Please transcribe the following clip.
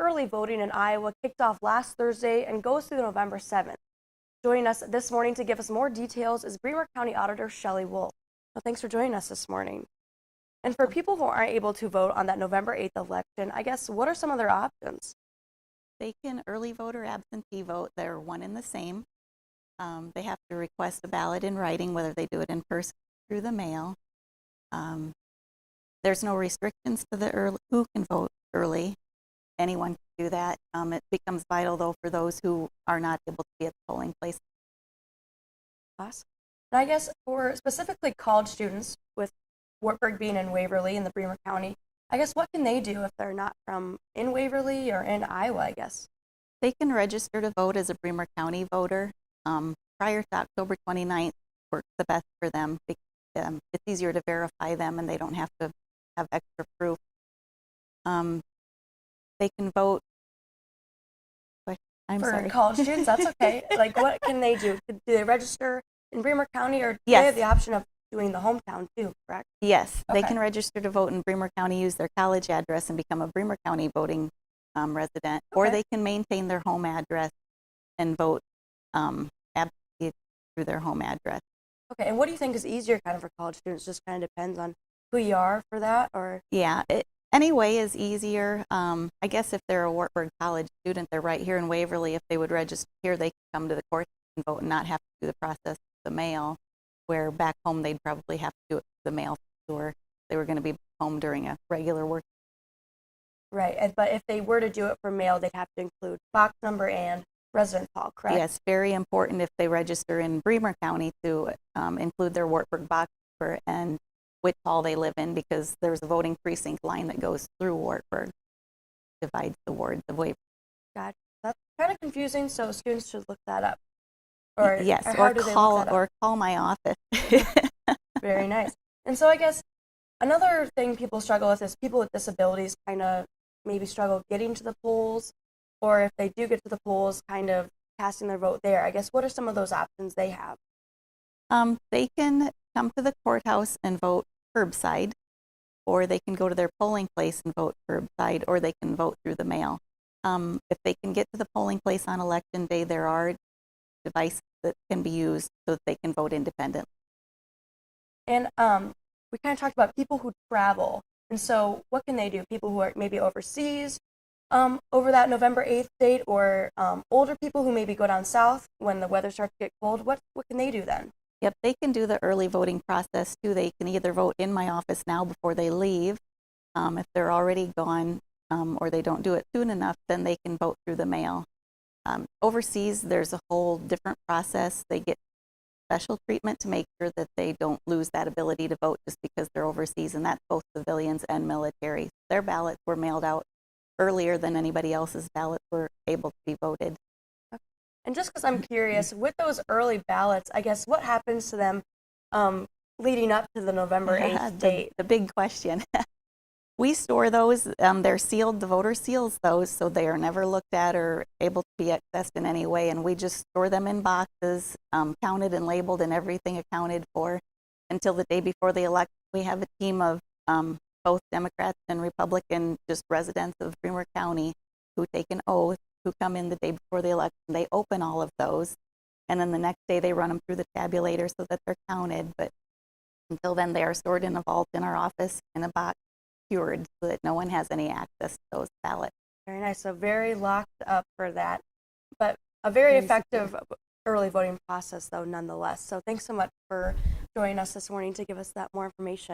early voting in Iowa kicked off last Thursday and goes through November 7th. Joining us this morning to give us more details is Bremer County Auditor Shelley Wolf. Well, thanks for joining us this morning. And for people who aren't able to vote on that November 8th election, I guess, what are some of their options? They can early vote or absentee vote. They're one and the same. They have to request a ballot in writing, whether they do it in person or through the mail. There's no restrictions to who can vote early. Anyone can do that. It becomes vital, though, for those who are not able to be at the polling place. Awesome. And I guess for specifically college students, with Wartburg being in Waverly in the Bremer County, I guess what can they do if they're not from in Waverly or in Iowa, I guess? They can register to vote as a Bremer County voter. Prior to October 29th works the best for them. It's easier to verify them and they don't have to have extra proof. They can vote. For college students, that's okay. Like, what can they do? Do they register in Bremer County, or do Yes. they have the option of doing the hometown too, correct? Yes, Okay. they can register to vote in Bremer County, use their college address, and become a Bremer County voting resident. Or Okay. they can maintain their home address and vote absentee through their home address. Okay, and what do you think is easier kind of for college students? Just kind of depends on who you are for that, or? Yeah, any way is easier. I guess if they're a Wartburg College student, they're right here in Waverly. If they would register here, they could come to the court and vote and not have to do the process of the mail, where back home they'd probably have to do it through the mail, or they were going to be home during a regular work. Right, but if they were to do it for mail, they'd have to include box number and residence hall, correct? Yes, very important if they register in Bremer County to include their Wartburg box number and which hall they live in, because there's a voting precinct line that goes through Wartburg, divides the wards of Waverly. Gotcha. That's kind of confusing, so students should look that up. Or yes, how do they look that up? or call my office. Very nice. And so I guess another thing people struggle with is people with disabilities kind of maybe struggle getting to the polls, or if they do get to the polls, kind of casting their vote there. I guess what are some of those options they have? They can come to the courthouse and vote curbside, or they can go to their polling place and vote curbside, or they can vote through the mail. If they can get to the polling place on election day, there are devices that can be used so that they can vote independently. And we kind of talked about people who travel. And so what can they do? People who are maybe overseas over that November 8th date, or older people who maybe go down south when the weather starts to get cold. What can they do then? Yep, they can do the early voting process too. They can either vote in my office now before they leave. If they're already gone or they don't do it soon enough, then they can vote through the mail. Overseas, there's a whole different process. They get special treatment to make sure that they don't lose that ability to vote just because they're overseas, and that's both civilians and military. Their ballots were mailed out earlier than anybody else's ballots were able to be voted. And just because I'm curious, with those early ballots, I guess what happens to them leading up to the November 8th date? The big question. We store those. They're sealed. The voter seals those, so they are never looked at or able to be accessed in any way. And we just store them in boxes, counted and labeled and everything accounted for until the day before the election. We have a team of both Democrats and Republican, just residents of Bremer County, who take an oath, who come in the day before the election. They open all of those, and then the next day they run them through the tabulator so that they're counted. But until then, they are stored in a vault in our office in a box, secured, so that no one has any access to those ballots. Very nice. So very locked up for that, but a very effective early voting process, though, nonetheless. So thanks so much for joining us this morning to give us that more information.